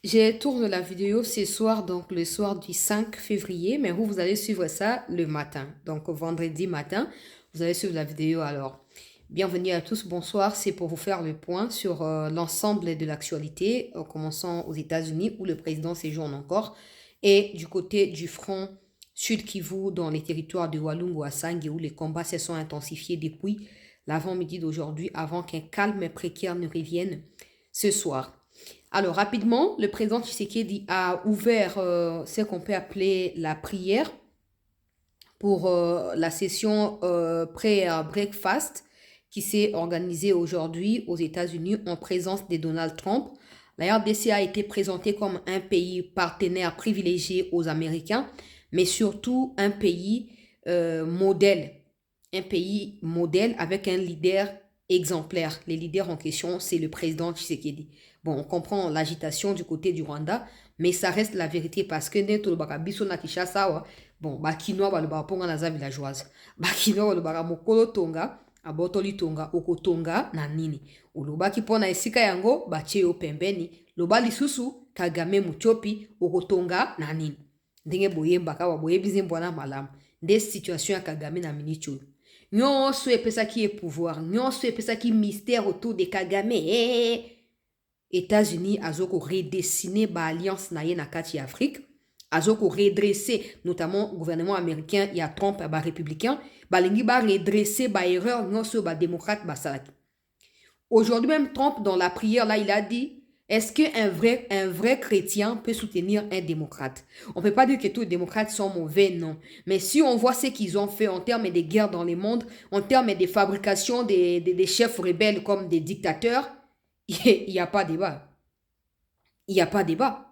Je tourne la vidéo ce soir, donc le soir du 5 février, mais vous allez suivre ça le matin. Donc vendredi matin, vous allez suivre la vidéo alors. Bienvenue à tous, bonsoir. C'est pour vous faire le point sur l'ensemble de l'actualité, en commençant aux États-Unis où le président séjourne encore, et du côté du front Sud Kivu dans les territoires de Walungu à Sangue où les combats se sont intensifiés depuis l'avant-midi d'aujourd'hui avant qu'un calme précaire ne revienne ce soir. Alors, rapidement, le président Tshisekedi a ouvert ce qu'on peut appeler la prière pour la session pré-breakfast qui s'est organisée aujourd'hui aux États-Unis en présence de Donald Trump. La RDC a été présentée comme un pays partenaire privilégié aux Américains, mais surtout un pays modèle. Un pays modèle avec un leader exemplaire. Les leaders en question, c'est le président Tshisekedi. Bon, on comprend l'agitation du côté du Rwanda, mais ça reste la vérité parce que neto le baka biso na Kinshasa, bon, bakinois ba le baka ponga na za villageoise. Bakinois le baka mokolo tonga, abotoli tonga, okotonga na nini. Olobaki pona esika yango, batie yo pembeni. Loba lisusu, Kagame muchopi, okotonga na nini. Ndenge boyembaka wa boyebize mbwana malamu. Nde situation ya Kagame na minicho. Nyonso epesaki ye pouvoir, nyonso epesaki mystère autour de Kagame. États-Unis azoko redessiner ba alliance na ye na kati ya Afrique, azoko redresser notamment gouvernement américain ya Trump ba républicain, balingi ba redresser ba erreur nyonso ba démocrate ba salaki. Aujourd'hui même Trump dans la prière là il a dit est-ce qu'un vrai chrétien peut soutenir un démocrate? On ne peut pas dire que tous les démocrates sont mauvais, non. Mais si on voit ce qu'ils ont fait en termes de guerre dans le monde, en termes de fabrication des chefs rebelles comme des dictateurs, il n'y a pas débat. Il n'y a pas débat.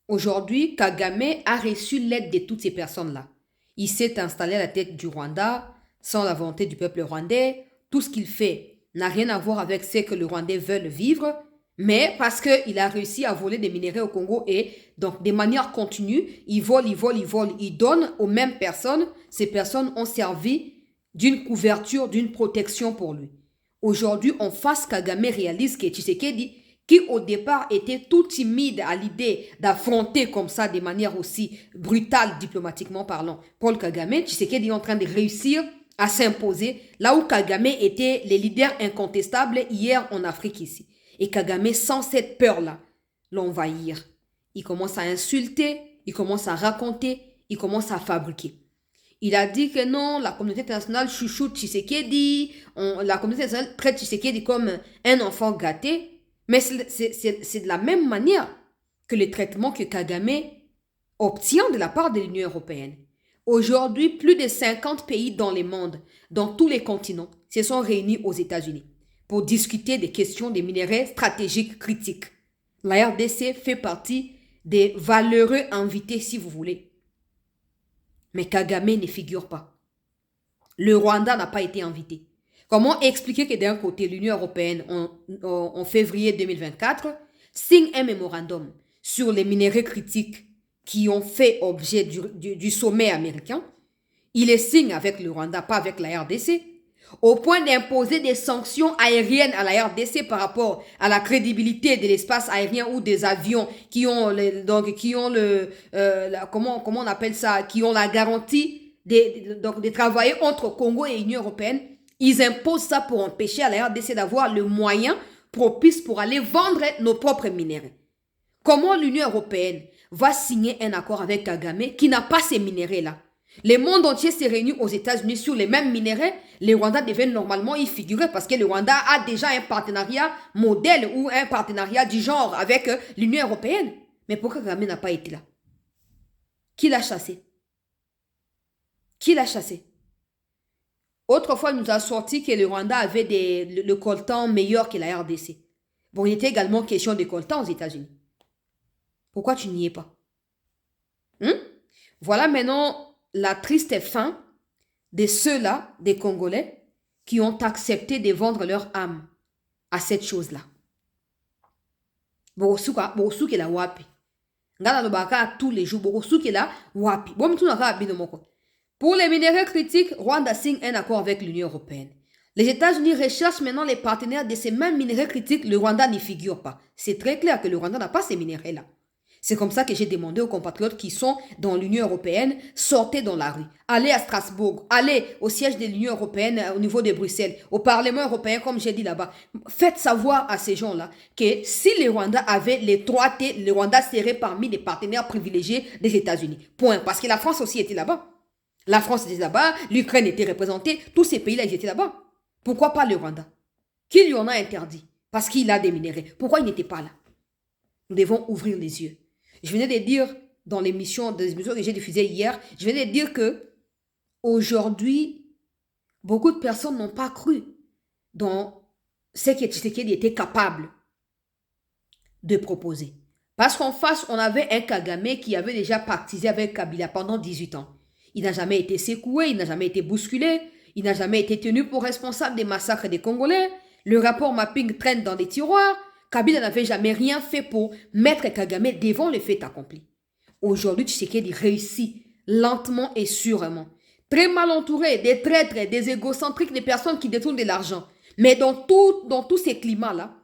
Aujourd'hui, Kagame a reçu l'aide de toutes ces personnes-là. Il s'est installé à la tête du Rwanda sans la volonté du peuple rwandais. Tout ce qu'il fait n'a rien à voir avec ce que les Rwandais veulent vivre, mais parce qu'il a réussi à voler des minéraux au Congo et donc de manière continue, il vole, il donne aux mêmes personnes. Ces personnes ont servi d'une couverture, d'une protection pour lui. Aujourd'hui, en face, Kagame réalise que Tshisekedi, qui au départ était tout timide à l'idée d'affronter comme ça de manière aussi brutale diplomatiquement parlant Paul Kagame, Tshisekedi est en train de réussir à s'imposer là où Kagame était le leader incontestable hier en Afrique ici. Et Kagame, sans cette peur-là, l'envahir. Il commence à insulter, il commence à raconter, il commence à fabriquer. Il a dit que non, la communauté internationale chouchoute Tshisekedi, la communauté internationale traite Tshisekedi comme un enfant gâté. Mais c'est de la même manière que le traitement que Kagame obtient de la part de l'Union européenne. Aujourd'hui, plus de 50 pays dans le monde, dans tous les continents, se sont réunis aux États-Unis pour discuter des questions des minéraux stratégiques critiques. La RDC fait partie des valeureux invités, si vous voulez. Mais Kagame ne figure pas. Le Rwanda n'a pas été invité. Comment expliquer que d'un côté, l'Union européenne, en février 2024, signe un mémorandum sur les minéraux critiques qui ont fait objet du sommet américain. Il les signe avec le Rwanda, pas avec la RDC, au point d'imposer des sanctions aériennes à la RDC par rapport à la crédibilité de l'espace aérien ou des avions qui ont comment on appelle ça, qui ont la garantie de travailler entre Congo et Union européenne. Ils imposent ça pour empêcher à la RDC d'avoir le moyen propice pour aller vendre nos propres minéraux. Comment l'Union européenne va signer un accord avec Kagame qui n'a pas ces minéraux-là? Le monde entier s'est réuni aux États-Unis sur les mêmes minéraux. Le Rwanda devait normalement y figurer parce que le Rwanda a déjà un partenariat modèle ou un partenariat du genre avec l'Union européenne. Mais pourquoi Kagame n'a pas été là? Qui l'a chassé? Qui l'a chassé? Autrefois, il nous a sorti que le Rwanda avait le coltan meilleur que la RDC. Bon, il était également question de coltan aux États-Unis. Pourquoi tu n'y es pas? Voilà maintenant la triste fin de ceux-là, des Congolais, qui ont accepté de vendre leur âme à cette chose-là. Bogosuke la wapi. Ngana lobaka tous les jours. Bogosuke la wapi. Pour les minéraux critiques, Rwanda signe un accord avec l'Union européenne. Les États-Unis recherchent maintenant les partenaires de ces mêmes minerais critiques. Le Rwanda n'y figure pas. C'est très clair que le Rwanda n'a pas ces minéraux-là. C'est comme ça que j'ai demandé aux compatriotes qui sont dans l'Union européenne, sortez dans la rue, allez à Strasbourg, allez au siège de l'Union européenne au niveau de Bruxelles, au Parlement européen, comme j'ai dit là-bas. Faites savoir à ces gens-là que si le Rwanda avait les 3T, le Rwanda serait parmi les partenaires privilégiés des États-Unis. Point. Parce que la France aussi était là-bas. La France était là-bas, l'Ukraine était représentée, tous ces pays-là, ils étaient là-bas. Pourquoi pas le Rwanda? Qui lui en a interdit? Parce qu'il a des minéraux. Pourquoi il n'était pas là? Nous devons ouvrir les yeux. Je venais de dire dans l'émission que j'ai diffusée hier, je venais de dire que aujourd'hui, beaucoup de personnes n'ont pas cru dans ce que Tshisekedi était capable de proposer. Parce qu'en face, on avait un Kagame qui avait déjà pactisé avec Kabila pendant 18 ans. Il n'a jamais été secoué, il n'a jamais été bousculé, il n'a jamais été tenu pour responsable des massacres des Congolais. Le rapport mapping traîne dans des tiroirs. Kabila n'avait jamais rien fait pour mettre Kagame devant le fait accompli. Aujourd'hui, Tshisekedi réussit lentement et sûrement. Très mal entouré, des traîtres, des égocentriques, des personnes qui détournent de l'argent. Mais dans tous ces climats-là,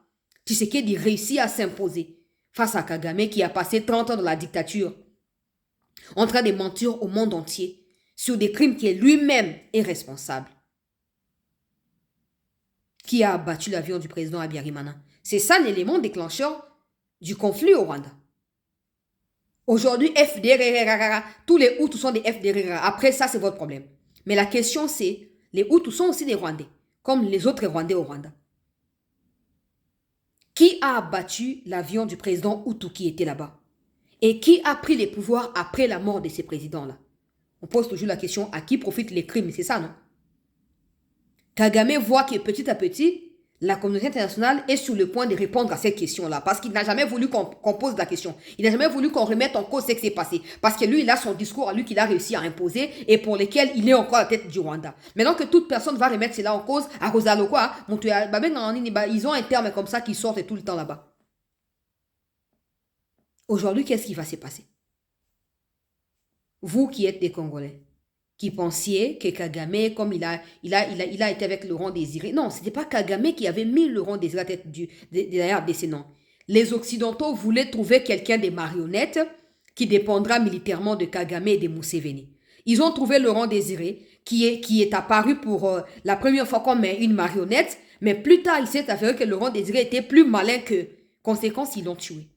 Tshisekedi réussit à s'imposer face à Kagame qui a passé 30 ans dans la dictature, en train de mentir au monde entier sur des crimes qui lui-même est responsable. Qui a abattu l'avion du président Habyarimana? C'est ça l'élément déclencheur du conflit au Rwanda. Aujourd'hui, FDR, tous les Hutus sont des FDR. Après ça, c'est votre problème. Mais la question, c'est, les Hutus sont aussi des Rwandais, comme les autres Rwandais au Rwanda. Qui a abattu l'avion du président Hutu qui était là-bas? Et qui a pris les pouvoirs après la mort de ces présidents-là? On pose toujours la question, à qui profitent les crimes? C'est ça, non? Kagame voit que petit à petit, la communauté internationale est sur le point de répondre à cette question-là. Parce qu'il n'a jamais voulu qu'on pose la question. Il n'a jamais voulu qu'on remette en cause ce qui s'est passé. Parce que lui, il a son discours à lui qu'il a réussi à imposer et pour lequel il est encore à la tête du Rwanda. Maintenant que toute personne va remettre cela en cause, à Rosalo, quoi, ils ont un terme comme ça qui sort tout le temps là-bas. Aujourd'hui, qu'est-ce qui va se passer? Vous qui êtes des Congolais, qui pensiez que Kagame, comme il a été avec Laurent Désiré. Non, ce n'était pas Kagame qui avait mis Laurent Désiré à la tête derrière des noms. Les Occidentaux voulaient trouver quelqu'un des marionnettes qui dépendra militairement de Kagame et de Museveni. Ils ont trouvé Laurent Désiré qui est apparu pour la première fois comme une marionnette, mais plus tard, il s'est avéré que Laurent Désiré était plus malin qu'eux. Conséquence, ils l'ont tué.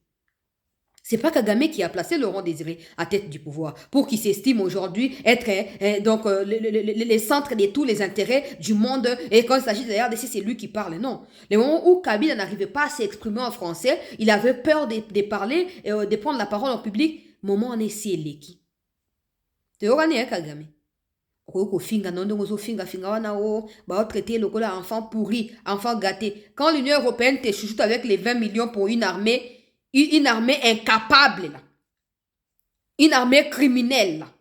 C'est pas Kagame qui a placé Laurent Désiré à tête du pouvoir pour qu'il s'estime aujourd'hui être les centres de tous les intérêts du monde. Et quand il s'agit d'ailleurs de c'est lui qui parle, non. Le moment où Kabila n'arrivait pas à s'exprimer en français, il avait peur de parler et de prendre la parole en public. Moment on est qui. Tu es Kagame. Traiter le enfant pourri, enfant gâté. Quand l'Union européenne te chouchoute avec les 20 millions pour une armée incapable, là. Une armée criminelle, là.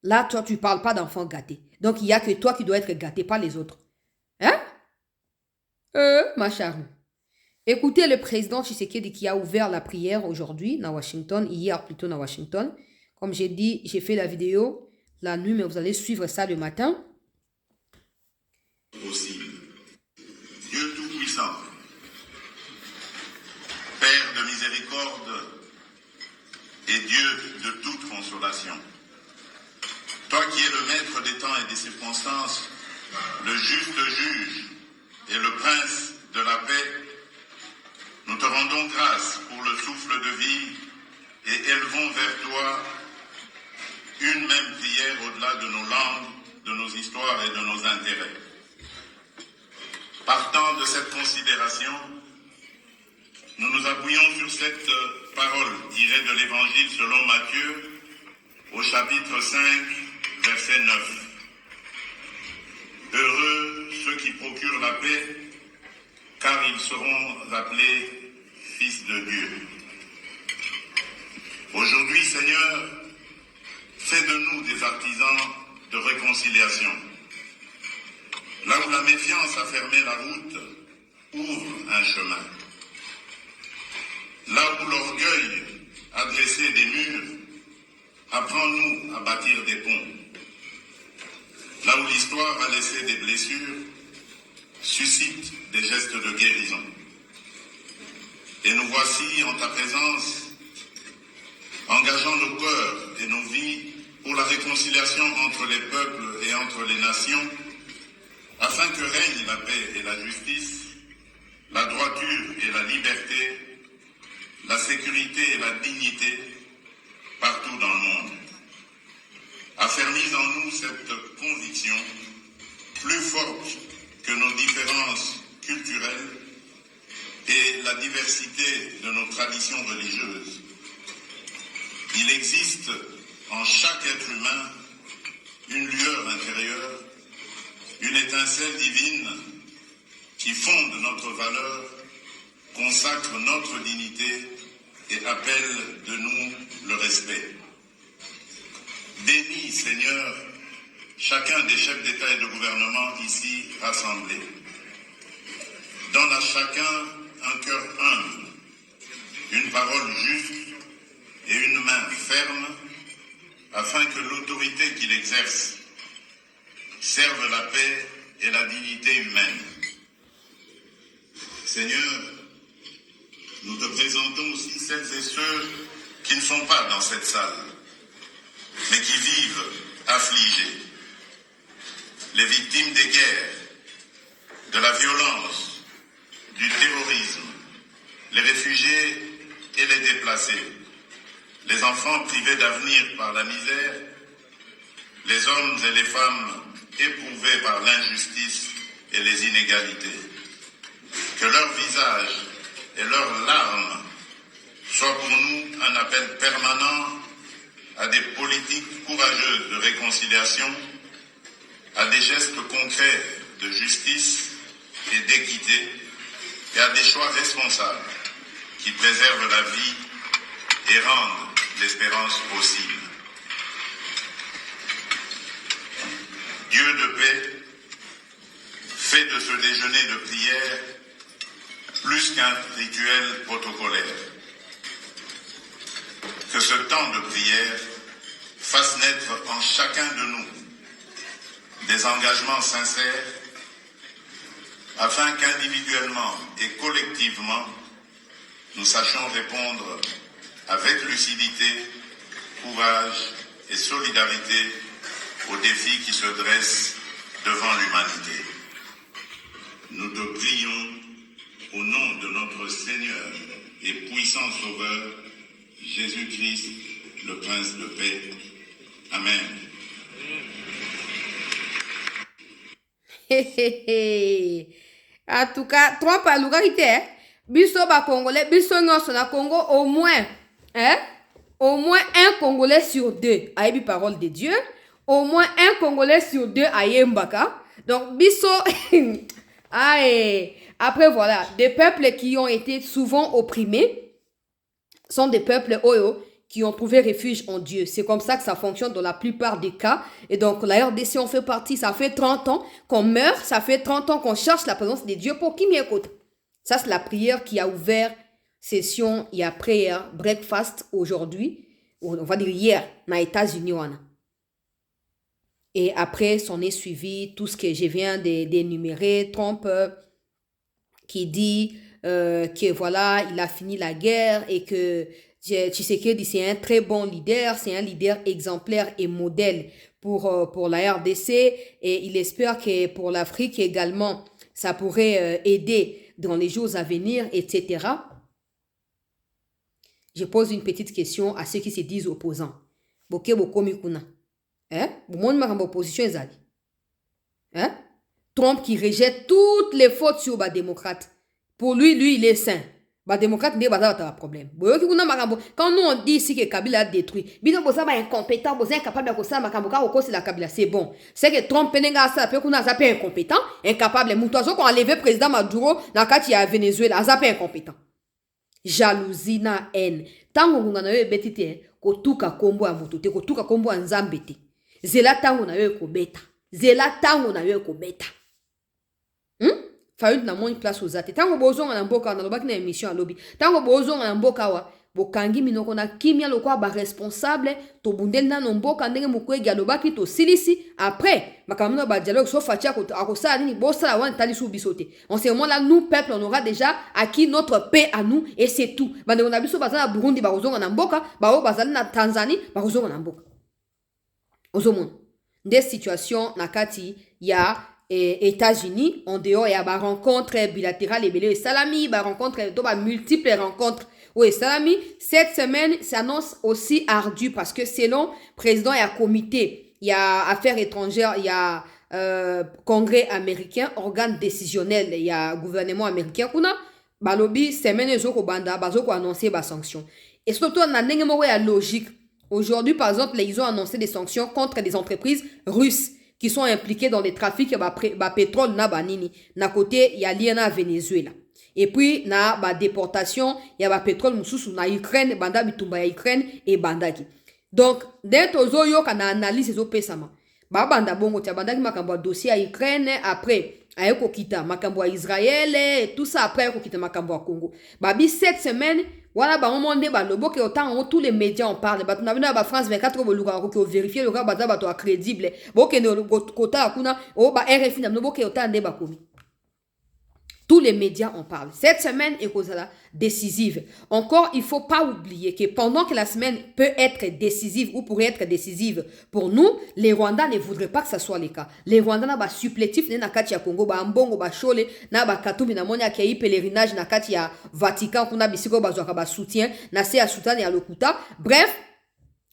Là, toi, tu ne parles pas d'enfant gâté. Donc, il n'y a que toi qui dois être gâté, pas les autres. Hein? Ma charme. Écoutez le président Tshisekedi qui a ouvert la prière aujourd'hui à Washington, hier plutôt à Washington. Comme j'ai dit, j'ai fait la vidéo la nuit, mais vous allez suivre ça le matin. Possible. Dieu Tout-Puissant, Père de miséricorde et Dieu de toute consolation. Toi qui es le maître des temps et des circonstances, le juste juge et le prince de la paix, nous te rendons grâce pour le souffle de vie et élevons vers toi une même prière au-delà de nos langues, de nos histoires et de nos intérêts. Partant de cette considération, nous nous appuyons sur cette parole tirée de l'Évangile selon Matthieu, au chapitre 5, verset 9. Heureux ceux qui procurent la paix, car ils seront appelés fils de Dieu. Aujourd'hui, Seigneur, fais de nous des artisans de réconciliation. Là où la méfiance a fermé la route, ouvre un chemin. Là où l'orgueil a dressé des murs, apprends-nous à bâtir des ponts. Là où l'histoire a laissé des blessures, suscite des gestes de guérison. Et nous voici en ta présence, engageant nos cœurs et nos vies pour la réconciliation entre les peuples et entre les nations, afin que règne la paix et la justice, la droiture et la liberté, la sécurité et la dignité partout dans le monde. Affermis en nous cette conviction, plus forte que nos différences culturelles et la diversité de nos traditions religieuses. Il existe en chaque être humain une lueur intérieure, une étincelle divine qui fonde notre valeur, consacre notre dignité et appelle de nous le respect. Bénis, Seigneur, chacun des chefs d'État et de gouvernement ici rassemblés. Donne à chacun un cœur humble, une parole juste et une main ferme, afin que l'autorité qu'il exerce serve la paix et la dignité humaine. Seigneur, nous te présentons aussi celles et ceux qui ne sont pas dans cette salle, mais qui vivent affligés. Les victimes des guerres, de la violence, du terrorisme, les réfugiés et les déplacés, les enfants privés d'avenir par la misère, les hommes et les femmes éprouvés par l'injustice et les inégalités. Que leur visage et leurs larmes soient pour nous un appel permanent à des politiques courageuses de réconciliation, à des gestes concrets de justice et d'équité, et à des choix responsables qui préservent la vie et rendent l'espérance possible. Dieu de paix, fait de ce déjeuner de prière plus qu'un rituel protocolaire. Que ce temps de prière fasse naître en chacun de nous des engagements sincères afin qu'individuellement et collectivement, nous sachions répondre avec lucidité, courage et solidarité aux défis qui se dressent devant l'humanité. Nous te prions au nom de notre Seigneur et puissant Sauveur, Jésus-Christ, le Prince de paix. Amen. En tout cas, Trump a l'ugalité, biso ba Congolais, biso nyonso na Congo, au moins un Congolais sur deux a eu parole de Dieu, au moins un Congolais sur deux a eu mbaka. Donc, biso, après voilà, des peuples qui ont été souvent opprimés sont des peuples qui ont trouvé refuge en Dieu. C'est comme ça que ça fonctionne dans la plupart des cas. Et donc, la RDC, on fait partie, ça fait 30 ans qu'on meurt, ça fait 30 ans qu'on cherche la présence de Dieu pour qui m'écoute. Ça, c'est la prière qui a ouvert session, il y a prière, breakfast aujourd'hui, on va dire hier, dans les États-Unis. Et après, s'en est suivi tout ce que je viens d'énumérer, Trump qui dit que voilà, il a fini la guerre et que Tshisekedi, c'est un très bon leader, c'est un leader exemplaire et modèle pour la RDC et il espère que pour l'Afrique également, ça pourrait aider dans les jours à venir, etc. Je pose une petite question à ceux qui se disent opposants. Boke bokomi kuna. Monde ma opposition ezali. Trump qui rejette toutes les fautes sur les démocrates. Pour lui, il est saint. Les démocrates n'est pas un problème. Quand nous on dit ici que Kabila a détruit, bino bosa ba incompétent, bosa incapable de kosa makamboka au cause de la Kabila, c'est bon. C'est que Trump penenga ça peut qu'on a zappé incompétent, incapable. Mutozo qu'on a levé président Maduro na kati ya Venezuela, a zappé incompétent. Jalousie na haine. Tango ngana yo betite kotuka kombo ya motote, kotuka kombo ya nzambe te. Zela tango na yo kobeta. Zela tango na yo kobeta. Fayu na moni place aux athées. Tango bozonga na mboka na lobaki na émission à lobby. Tango bozonga na mboka wa bokangi minoko na kimia lokwa ba responsable to bundel na nomboka ndenge mukwege alobaki to silisi après makamuna ba dialogue so fatia akosala nini bosala wana talisu bisote. En ce moment là nous peuple on aura déjà acquis notre paix à nous et c'est tout. Bande na biso bazana Burundi ba kozonga na mboka ba bazana na Tanzanie ba kozonga na mboka. Ozomon des situations na kati ya États-Unis en dehors il y a ba rencontre bilatérale et belé salami ba rencontre to ba multiples rencontres. Oui, Salami, cette semaine s'annonce aussi ardue parce que selon président et comité, il y a affaires étrangères, il y a congrès américain, organe décisionnel, il y a gouvernement américain. On a balobi semaine ezoko banda bazoko annoncer ba sanctions. Et surtout on a la logique. Aujourd'hui par exemple, ils ont annoncé des sanctions contre des entreprises russes qui sont impliquées dans les trafics de pétrole na banini. Na côté il y a l'INA Venezuela. Et puis, na ba déportation, il y a ba pétrole mususu na Ukraine, banda bitumba ya Ukraine et bandaki. Donc, dès tozo yo kana analyse zo pesama. Ba banda bongo tia bandaki makambo dossier à Ukraine après ayeko kita makambo à Israël et tout ça après ayeko kita makambo à Congo. Ba bi cette semaine, voilà ba moment de ba lobo que autant tous les médias en parlent. Ba tuna bina ba France 24 bo luka ko vérifier le gars baza ba to crédible. Bo ke no kota kuna o ba RFI na bo ke autant de ba komi. Tous les médias en parlent. Cette semaine est décisive. Encore, il ne faut pas oublier que pendant que la semaine peut être décisive ou pourrait être décisive pour nous, les Rwandais ne voudraient pas que ça soit le cas. Les Rwandais n'ont pas supplétif na kati ya Congo, ba mbongo ba chole, na ba katumbi na monia ki pèlerinage na kati ya Vatican kuna bisiko ba zwa ba soutien, na se ya soutien ya lokuta. Bref,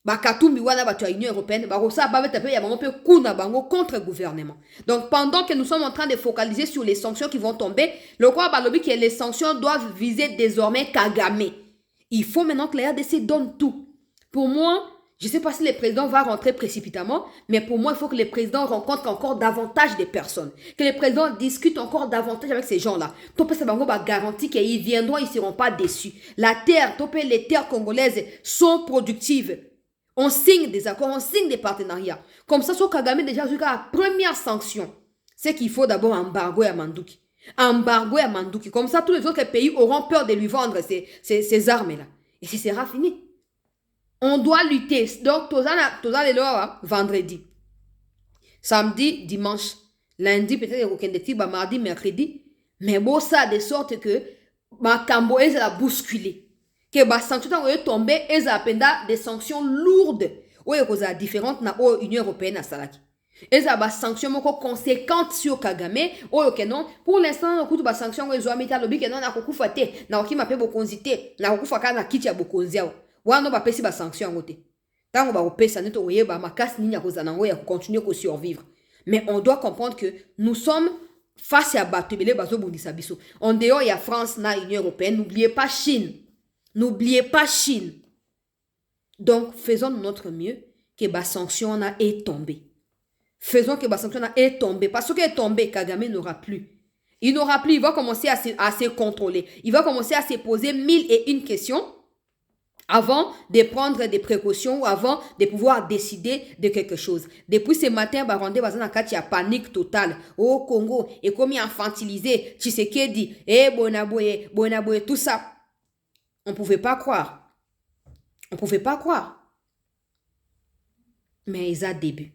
Bakatumbi wana batu ya Union européenne, barosa babeta pe ya bango pe kuna bango contre gouvernement. Donc pendant que nous sommes en train de focaliser sur les sanctions qui vont tomber, le roi balobi que les sanctions doivent viser désormais Kagame. Il faut maintenant que la RDC donne tout. Pour moi, je ne sais pas si le président va rentrer précipitamment, mais pour moi, il faut que le président rencontre encore davantage de personnes. Que le président discute encore davantage avec ces gens-là. Topé Sabango va garantir qu'ils viendront, ils ne seront pas déçus. La terre, topé les terres congolaises sont productives. On signe des accords, on signe des partenariats. Comme ça, sur Kagame, déjà, jusqu'à la première sanction, c'est qu'il faut d'abord embargo à Mandouki. Embargo à Mandouki. Comme ça, tous les autres pays auront peur de lui vendre ces armes-là. Et ce sera fini. On doit lutter. Donc, Tozana les lois, vendredi. Samedi, dimanche. Lundi, peut-être qu'il y a mardi, mercredi. Mais bon, ça, de sorte que ma cambo est la bousculer. Que les sanctions sont tombées, elles ont des sanctions lourdes. Oui, elles sont différentes dans l'Union européenne. Elles ont des sanctions conséquentes sur Kagame. Pour l'instant, on a des sanctions qui ont été lobby que non, on a beaucoup fait. On a beaucoup fait beaucoup de on a beaucoup fait na kiti ya bokonzia. On a pas des sanctions en côté. Tant on va opérer ça, nous on va makas ni na kozanango ya continuer à survivre. Mais on doit comprendre que nous sommes face à Batubele bazo bundisa biso. En dehors, il y a France na l'Union européenne. N'oubliez pas Chine. N'oubliez pas Chine. Donc, faisons notre mieux que la sanction est tombée. Faisons que la sanction est tombée. Parce qu'elle est tombée, Kagame n'aura plus. Il n'aura plus, il va commencer à se contrôler. Il va commencer à se poser 1001 questions avant de prendre des précautions ou avant de pouvoir décider de quelque chose. Depuis ce matin, Barondé il y a panique totale. Au Congo, et comme il infantilisé, Tshisekedi, Bonaboye, tout ça. On ne pouvait pas croire. On ne pouvait pas croire. Mais ils ont début.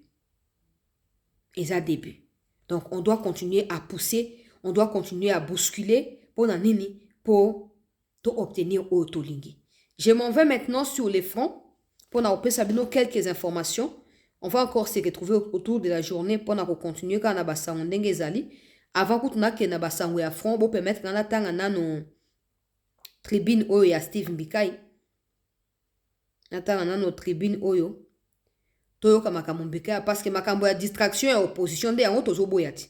Ils ont début. Donc, on doit continuer à pousser. On doit continuer à bousculer pour obtenir Otolingi. Je m'en vais maintenant sur les fronts pour nous quelques informations. On va encore se retrouver autour de la journée pour continuer quand on a avant que nous à front pour permettre dans la temps tribune oyo ya Steve Mbikai natanga nano tribune oyo toyoka makambo Mbikai parce que makambo ya distraction ya opposition de yango tozoboyati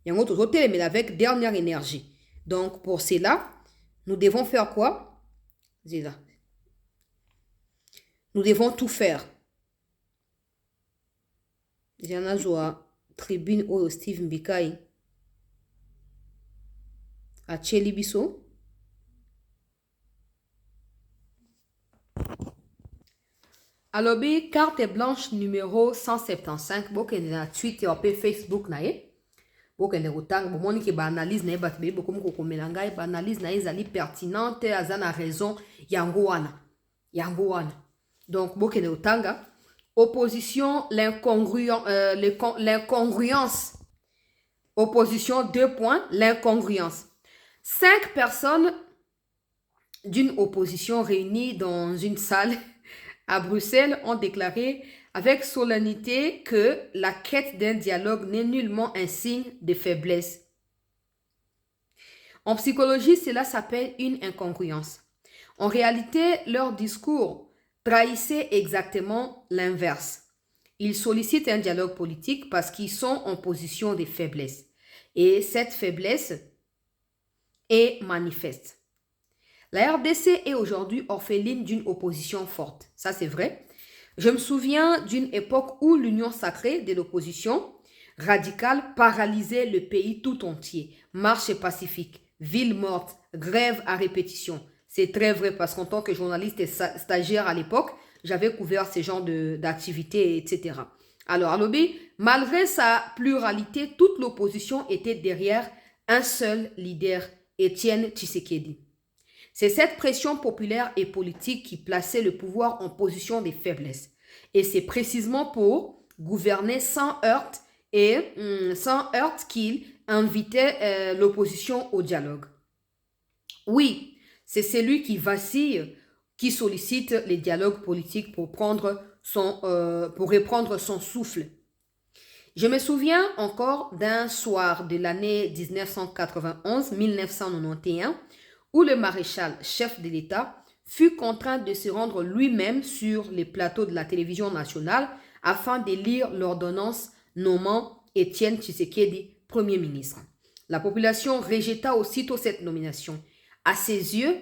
yango tozotelemela avec dernière énergie. Donc pour cela nous devons faire quoi? Nous devons tout faire. Jana zoa tribune oyo Steve Mbikai a Chelibiso. Alors, carte blanche numéro 175, beaucoup de Twitter et Facebook nae, beaucoup de rotang, beaucoup de analyse nae, beaucoup de analyse nae zali pertinente, azana raison yangoana. Yango donc bokene otanga. Opposition, l'incongruence. Opposition, 2 points, l'incongruence. 5 personnes d'une opposition réunies dans une salle à Bruxelles ont déclaré avec solennité que la quête d'un dialogue n'est nullement un signe de faiblesse. En psychologie, cela s'appelle une incongruence. En réalité, leur discours trahissait exactement l'inverse. Ils sollicitent un dialogue politique parce qu'ils sont en position de faiblesse. Et cette faiblesse est manifeste. La RDC est aujourd'hui orpheline d'une opposition forte. Ça, c'est vrai. Je me souviens d'une époque où l'union sacrée de l'opposition radicale paralysait le pays tout entier. Marche pacifique, ville morte, grève à répétition. C'est très vrai parce qu'en tant que journaliste et stagiaire à l'époque, j'avais couvert ces genres d'activités, etc. Alors, à Lobby, malgré sa pluralité, toute l'opposition était derrière un seul leader, Étienne Tshisekedi. C'est cette pression populaire et politique qui plaçait le pouvoir en position de faiblesse. Et c'est précisément pour gouverner sans heurte qu'il invitait l'opposition au dialogue. Oui, c'est celui qui vacille, qui sollicite les dialogues politiques pour reprendre son souffle. Je me souviens encore d'un soir de l'année 1991-1991 où le maréchal chef de l'État fut contraint de se rendre lui-même sur les plateaux de la télévision nationale afin de lire l'ordonnance nommant Étienne Tshisekedi Premier ministre. La population rejeta aussitôt cette nomination. À ses yeux,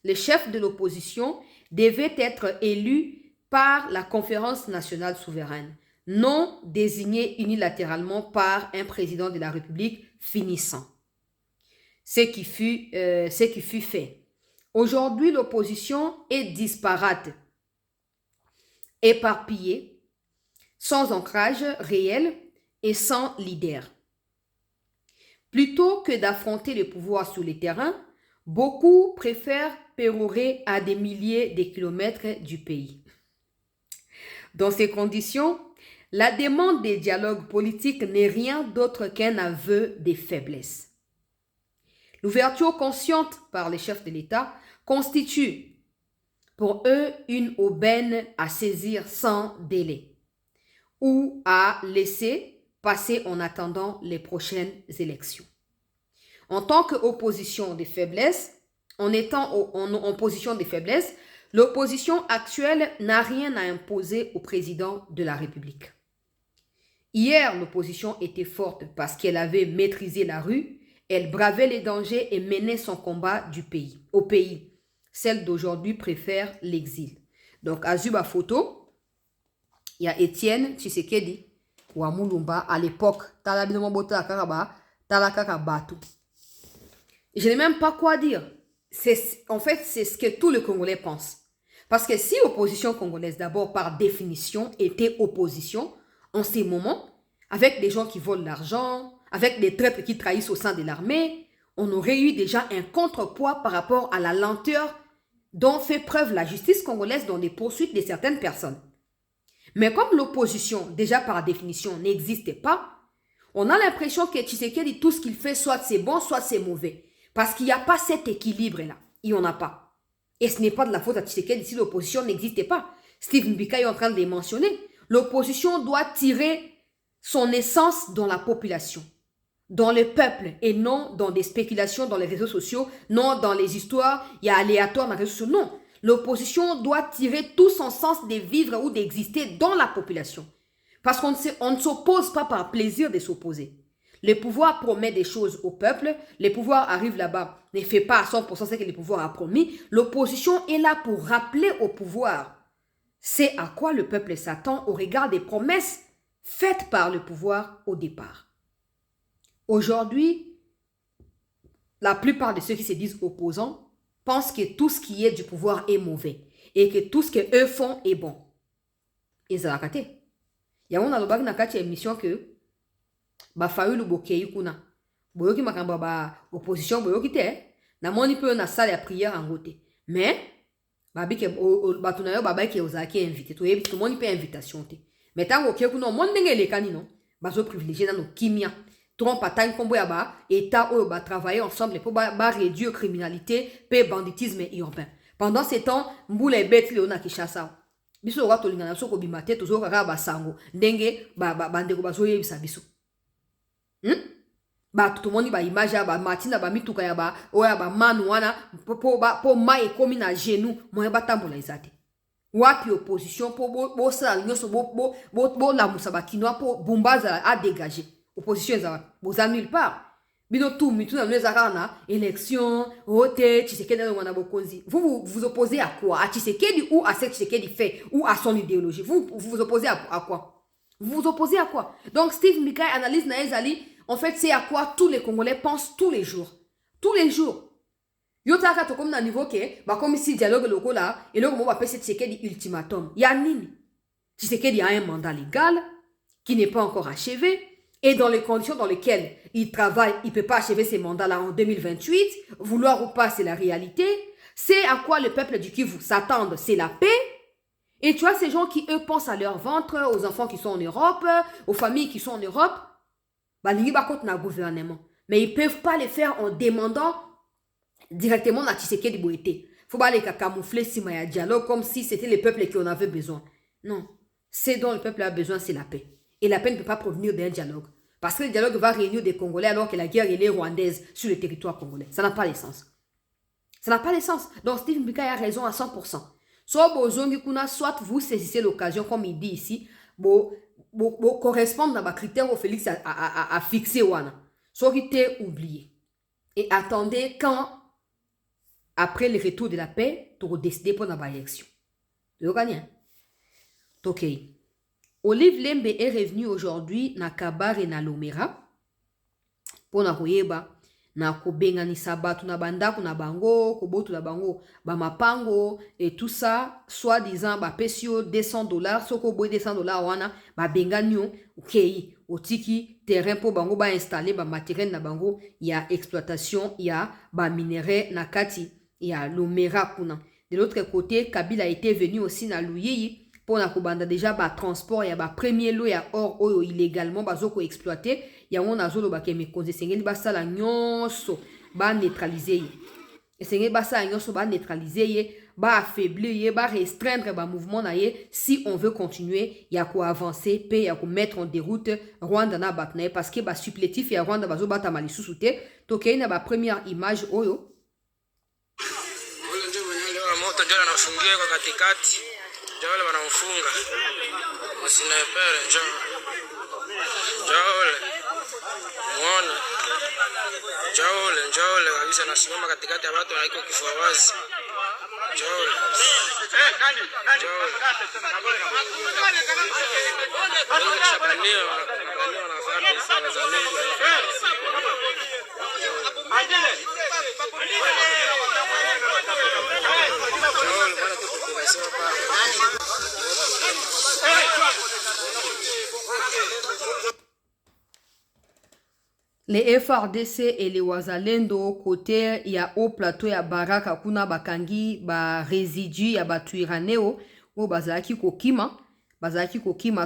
le chef de l'opposition devait être élu par la conférence nationale souveraine, non désigné unilatéralement par un président de la République finissant. Ce qui fut fait. Aujourd'hui, l'opposition est disparate, éparpillée, sans ancrage réel et sans leader. Plutôt que d'affronter le pouvoir sur les terrains, beaucoup préfèrent pérorer à des milliers de kilomètres du pays. Dans ces conditions, la demande des dialogues politiques n'est rien d'autre qu'un aveu des faiblesses. L'ouverture consciente par les chefs de l'État constitue pour eux une aubaine à saisir sans délai ou à laisser passer en attendant les prochaines élections. En tant qu'opposition des faiblesses, en étant en position de faiblesse, l'opposition actuelle n'a rien à imposer au président de la République. Hier, l'opposition était forte parce qu'elle avait maîtrisé la rue, elle bravait les dangers et menait son combat au pays. Celle d'aujourd'hui préfère l'exil. Donc, à Zuba Photo, il y a Étienne Tshisekedi ou à Moulumba à l'époque. Je n'ai même pas quoi dire. En fait, c'est ce que tous les Congolais pensent. Parce que si l'opposition congolaise, d'abord, par définition, était opposition, en ces moments, avec des gens qui volent l'argent, avec des traîtres qui trahissent au sein de l'armée, on aurait eu déjà un contrepoids par rapport à la lenteur dont fait preuve la justice congolaise dans les poursuites de certaines personnes. Mais comme l'opposition, déjà par définition, n'existait pas, on a l'impression que Tshisekedi, tout ce qu'il fait, soit c'est bon, soit c'est mauvais. Parce qu'il n'y a pas cet équilibre-là. Il n'y en a pas. Et ce n'est pas de la faute à Tshisekedi si l'opposition n'existait pas. Steve Mbika est en train de les mentionner. L'opposition doit tirer son essence dans la population, dans le peuple, et non dans des spéculations dans les réseaux sociaux, non dans les histoires, il y a aléatoire dans les réseaux sociaux. Non. L'opposition doit tirer tout son sens de vivre ou d'exister dans la population. Parce qu'on ne s'oppose pas par plaisir de s'opposer. Le pouvoir promet des choses au peuple, le pouvoir arrive là-bas, ne fait pas à 100% ce que le pouvoir a promis. L'opposition est là pour rappeler au pouvoir c'est à quoi le peuple s'attend au regard des promesses faites par le pouvoir au départ. Aujourd'hui, la plupart de ceux qui se disent opposants pensent que tout ce qui est du pouvoir est mauvais et que tout ce qu'eux font est bon. Et ça va rater. Il y a une émission que Fayulu Bokei kuna. Boyoki makamba opposition boyoki te. Na moni peu na salle ya prière en route. Mais babi ke bato na yo baba ke ozaki invité to yebi tout le monde peut invitation te mais tant que kuno monde ndenge lekani non bazo privilégier dans kimia tron patang kombo ya ba état o ba travailler ensemble pour ba réduire criminalité pe banditisme urbain pendant ces temps mbula ebeti le na Kinshasa biso wa to lingana so ko bimate to zo kaka ba sango ndenge ba bandeko bazo yebisa biso ba tout le monde ba image ba matina ba mituka ya ba oya ba manu wana po mai komi na genou mo ba tambola izate wapi opposition po bo sala nyoso bo la musaba kinoa po bombaza a dégager opposition za boza nulle part bino tout mitu na neza na élection vote Tshisekedi na wana bokonzi vous opposez à quoi à Tshisekedi ou à ce que Tshisekedi fait ou à son idéologie vous opposez à quoi vous opposez à quoi donc Steve Mikai analyse na ezali en fait c'est à quoi tous les Congolais pensent tous les jours yo taka to comme na niveau que ba comme si dialogue loko là et là on va passer Tshisekedi ultimatum ya nini Tshisekedi a un mandat légal qui n'est pas encore achevé et dans les conditions dans lesquelles il travaille il peut pas achever ses mandats là en 2028 vouloir ou pas c'est la réalité c'est à quoi le peuple du Kivu s'attend c'est la paix et tu vois ces gens qui eux pensent à leur ventre aux enfants qui sont en Europe aux familles qui sont en Europe bah lingi ba contre na gouvernement mais ils peuvent pas le faire en demandant directement na Tshisekedi Boete. Faut pas les camoufler si il y a dialogue comme si c'était le peuple qui en avait besoin. Non. Ce dont le peuple a besoin, c'est la paix. Et la paix ne peut pas provenir d'un dialogue. Parce que le dialogue va réunir des Congolais alors que la guerre est rwandaise sur le territoire congolais. Ça n'a pas d'essence. Ça n'a pas d'essence. Donc Steve Mbika a raison à 100%. Soit vous saisissez l'occasion, comme il dit ici, pour correspondre à ma critère au Félix à fixer wana. Soit il t'est oublié. Et attendez quand après le retour de la paix, tu vas décider pour la élection. Tu gagnes. Ok. Olive Lembe est revenu aujourd'hui na Kabar et na Lomera pour na koyeba na kobenganisa batu na bandako na bango, kobotu na bango, ba mapango et tout ça, soit disant ba pesio $200, soko boy $200 wana, ba benganyo, ok, otiki terrain pour bango ba installer ba matériel na bango, il y a exploitation, il y a ba minerai na kati. Il y a Lomera kuna. De l'autre côté, Kabila était venu aussi na Luyeyi pour na kobanda déjà ba transport ya ba premier lot ya or oyo illégalement bazoko exploiter ya on azolo ba keme konze sengeli ba sala nyonso ba neutraliser ye. Sengeli ba sala nyonso ba neutraliser ye, ba affaiblir ye, ba restreindre ba mouvement na ye si on veut continuer ya ko avancer pe ya ko mettre en déroute Rwanda na batna parce que ba supplétif ya Rwanda bazo bata malisusu te. Tokei na ba première image oyo moto ndio anafungia kwa katikati, ndio wale wanamfunga usinepere, njole kabisa, anasimama katikati ya watu na iko kifua wazi, njole les FRDC et les Wazalendo côté ya au plateau ya Baraka kuna bakangi ba résidu ya batu iraneo o bazaki kokima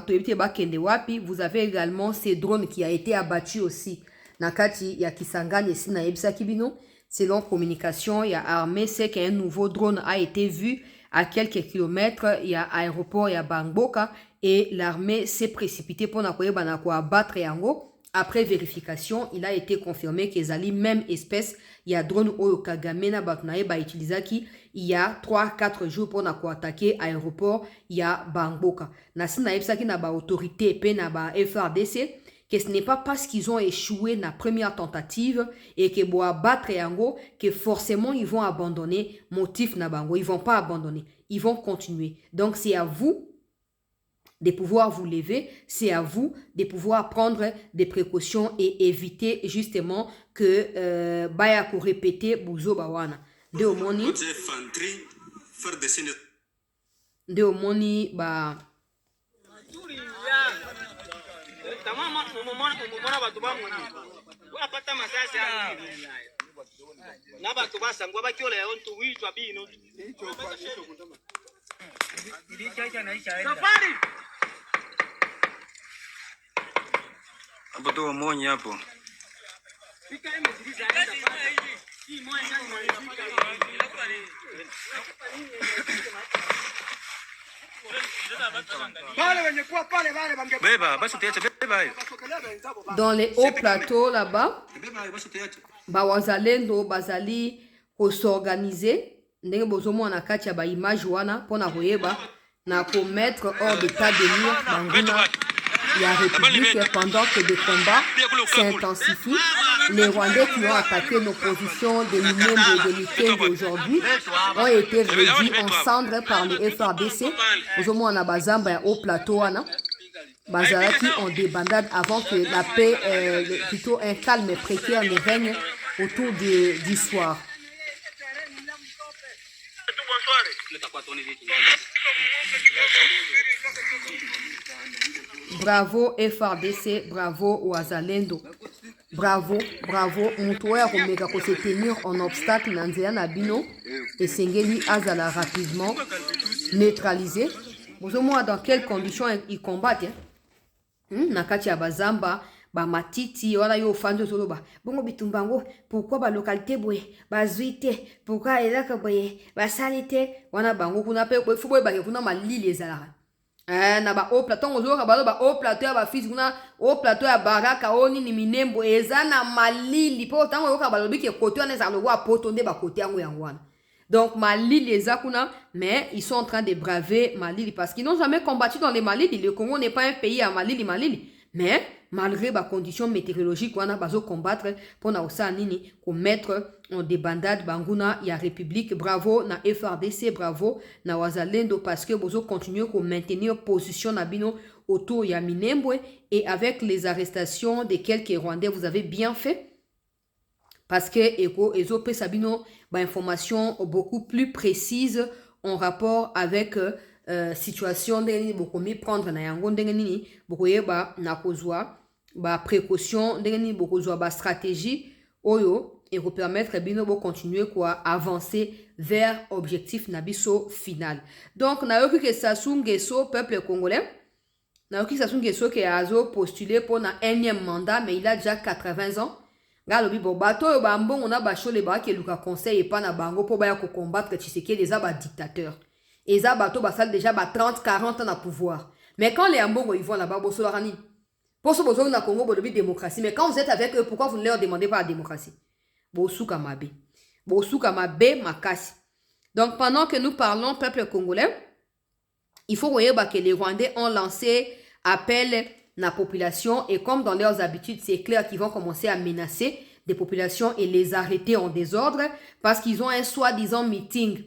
to ebite bakende wapi. Vous avez également ces drones qui a été abattu aussi nakati ya Kisangani si na yebisa kibino. Selon communication ya armée, c'est qu'un nouveau drone a été vu à quelques kilomètres, il y a aéroport, il y a Bangboka, et l'armée s'est précipitée pour abattre yango. Après vérification, il a été confirmé qu'ils allaient même espèce, il y a drone Oyo Kagame na batnae ba utilisaki il y a 3-4 jours pour attaquer aéroport, il y a Bangboka. Nasi na yebsaki na ba autorité pe na ba FRDC que ce n'est pas parce qu'ils ont échoué na première tentative et que bo abattre yango que forcément ils vont abandonner motif na bango, ils vont pas abandonner, ils vont continuer. Donc c'est à vous de pouvoir vous lever, c'est à vous de pouvoir prendre des précautions et éviter justement que baya ko répéter buzo bawana. De omoni ba Hapo tu monyi hapo. Dans les hauts plateaux là-bas, Bawazalendo bazali ko s'organiser ndenge bozomo na kati ya ba image wana pona koyeba na ko mettre hors d'état de nuire banguna la République pendant que des combats s'intensifient. Les Rwandais qui ont attaqué nos positions de Minembwe et de Mikenge aujourd'hui ont été réduits en cendres par le FRDC. Aujourd'hui, on a Bazamba au plateau. Bazaraki ont des bandades avant que la paix, plutôt un calme précaire, ne règne autour du soir. Bravo FRDC, bravo Wazalendo. Bravo, bravo. Montoya Romega ko se tenir en obstacle Nanzea Nabino et Sengeli Azala rapidement neutralisé. Vous savez dans quelles conditions ils combattent. Nakati ya Bazamba, ba matiti, wala yo fando solo ba. Bongo bitumbango, pourquoi ba localité boye, ba zuite, pourquoi elaka boye, ba salite, wana bango kuna pe ko fubo ba kuna malili ezala. Na ba au plateau ozoka ba au plateau ya ba fils kuna au plateau ya baraka oni ni minembo ezana malili po tango yoka ba lobi ke koto na za lowa potonde ba kote yango yangwana. Donc Malili les Akuna, mais ils sont en train de braver Malili parce qu'ils n'ont jamais combattu dans les Malili. Le Congo n'est pas un pays à Malili. Mais malgré les conditions météorologiques, on a besoin de combattre pour nini pour mettre en débandade Banguna, il y a République, bravo, na FRDC, bravo, na Wazalendo parce que vous continuez à maintenir position nabino autour de Minembwe et avec les arrestations de quelques Rwandais, vous avez bien fait. Parce que Ezo Sabino information beaucoup plus précise en rapport avec situation de beaucoup prendre na yango ndengeni beaucoup ba na kozwa ba précaution ndengeni beaucoup ba stratégie oyo et vous permettre bino bo continuer quoi avancer vers objectif nabiso final. Donc na yoki que Sassou Nguesso peuple congolais na yoki Sassou Nguesso qui a postulé pour un énième mandat mais il a déjà 80 ans. Galobi bo bato yo ba mbongo na ba chole ba ke luka conseil et pas na bango po ba ya ko combattre Tshisekedi les ba dictateur. Et za bato ba sal déjà ba 30 40 ans na pouvoir. Mais quand les mbongo ils vont là-bas bo so rani. Pour ce besoin na Congo bo de démocratie mais quand vous êtes avec eux pourquoi vous ne leur demandez pas la démocratie? Bo suka mabe. Bo suka mabe makasi. Donc pendant que nous parlons peuple congolais, il faut voir que les Rwandais ont lancé appel la population et comme dans leurs habitudes, c'est clair qu'ils vont commencer à menacer des populations et les arrêter en désordre parce qu'ils ont un soi-disant meeting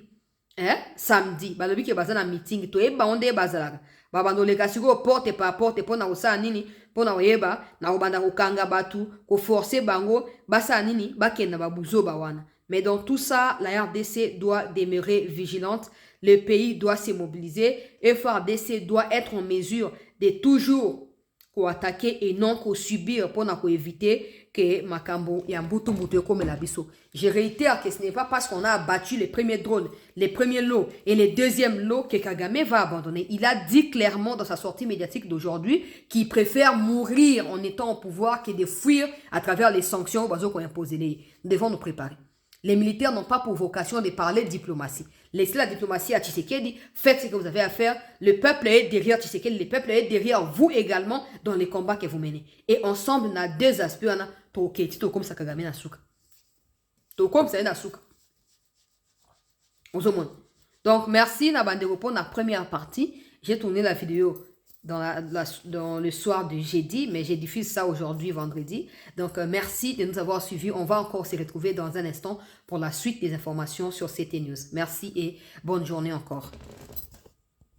samedi. Balobi ke bazana meeting to eba onde bazala. Babando le kasigo porte par porte pona osa nini pona oyeba na obanda kokanga batu ko forcer bango basa nini bakenda babuzo bawana. Mais dans tout ça, la RDC doit demeurer vigilante. Le pays doit se mobiliser. FRDC doit être en mesure de toujours ko attaquer et non ko subir pour na ko éviter que makambo ya mbutu comme la biso. Je réitère que ce n'est pas parce qu'on a abattu les premiers drones, les premiers lots et les deuxièmes lots que Kagame va abandonner. Il a dit clairement dans sa sortie médiatique d'aujourd'hui qu'il préfère mourir en étant au pouvoir que de fuir à travers les sanctions qu'on impose. Nous devons nous préparer. Les militaires n'ont pas pour vocation de parler de diplomatie. Laissez la diplomatie à Tshisekedi, faites ce que vous avez à faire. Le peuple est derrière Tshisekedi, le peuple est derrière vous également dans les combats que vous menez. Et ensemble, on a deux aspects. On a Tito comme ça Kagame na souka. Tito comme ça na souka. Donc, merci Nabandego pour la première partie. J'ai tourné la vidéo dans le soir de jeudi, mais j'ai diffusé ça aujourd'hui, vendredi. Donc, merci de nous avoir suivis. On va encore se retrouver dans un instant pour la suite des informations sur CT News. Merci et bonne journée encore.